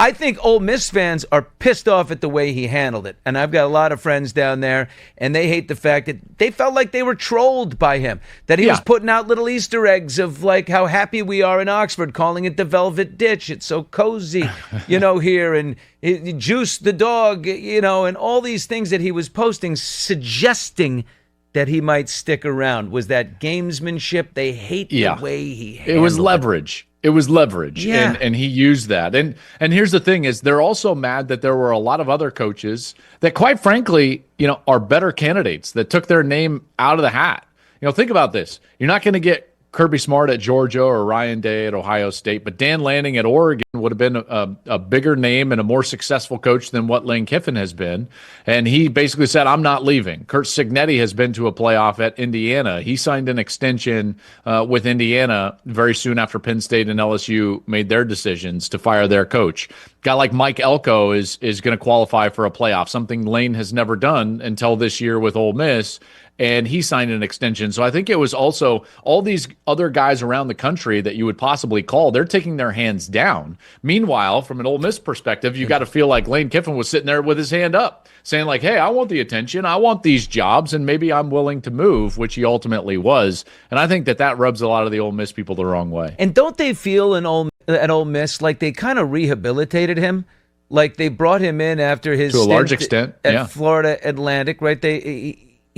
I think Ole Miss fans are pissed off at the way he handled it. And I've got a lot of friends down there, and they hate the fact that they felt like they were trolled by him, that he was putting out little Easter eggs of like how happy we are in Oxford, calling it the Velvet Ditch. It's so cozy, here, and Juice the dog, and all these things that he was posting, suggesting that he might stick around. Was that gamesmanship? They hate the way he handled it. It was leverage. It was leverage, and he used that. And here's the thing is they're also mad that there were a lot of other coaches that, quite frankly, are better candidates that took their name out of the hat. Think about this. You're not going to get Kirby Smart at Georgia or Ryan Day at Ohio State, but Dan Lanning at Oregon would have been a bigger name and a more successful coach than what Lane Kiffin has been. And he basically said, I'm not leaving. Kurt Cignetti has been to a playoff at Indiana. He signed an extension with Indiana very soon after Penn State and LSU made their decisions to fire their coach. A guy like Mike Elko is going to qualify for a playoff, something Lane has never done until this year with Ole Miss. And he signed an extension. So I think it was also all these other guys around the country that you would possibly call, they're taking their hands down. Meanwhile, from an Ole Miss perspective, you got to feel like Lane Kiffin was sitting there with his hand up, saying like, hey, I want the attention, I want these jobs, and maybe I'm willing to move, which he ultimately was. And I think that rubs a lot of the Ole Miss people the wrong way. And don't they feel at Ole Miss like they kind of rehabilitated him? Like they brought him in after his to a large extent at Florida Atlantic, right?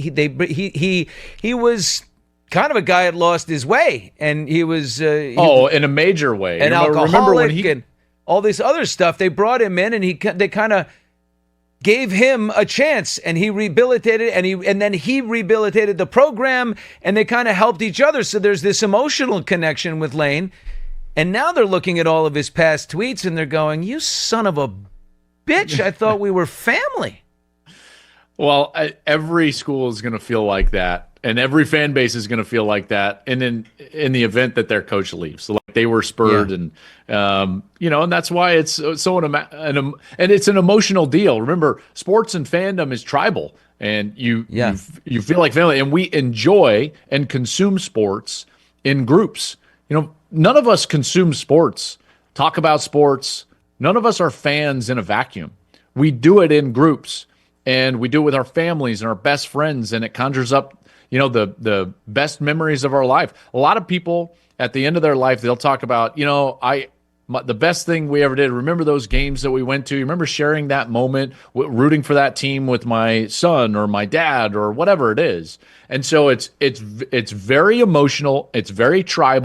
He was kind of a guy that lost his way, and he was in a major way, an alcoholic, and all this other stuff. They brought him in, and they kind of gave him a chance, and he rehabilitated, and then he rehabilitated the program, and they kind of helped each other. So there's this emotional connection with Lane, and now they're looking at all of his past tweets, and they're going, "You son of a bitch! I thought we were family." Well, every school is going to feel like that, and every fan base is going to feel like that. And in the event that their coach leaves, so like they were spurred, and and that's why it's so and it's an emotional deal. Remember, sports and fandom is tribal, and you feel like family. And we enjoy and consume sports in groups. None of us consume sports, talk about sports. None of us are fans in a vacuum. We do it in groups. And we do it with our families and our best friends, and it conjures up, the best memories of our life. A lot of people at the end of their life, they'll talk about, the best thing we ever did. Remember those games that we went to? Remember sharing that moment, rooting for that team with my son or my dad or whatever it is. And so it's very emotional. It's very tribal.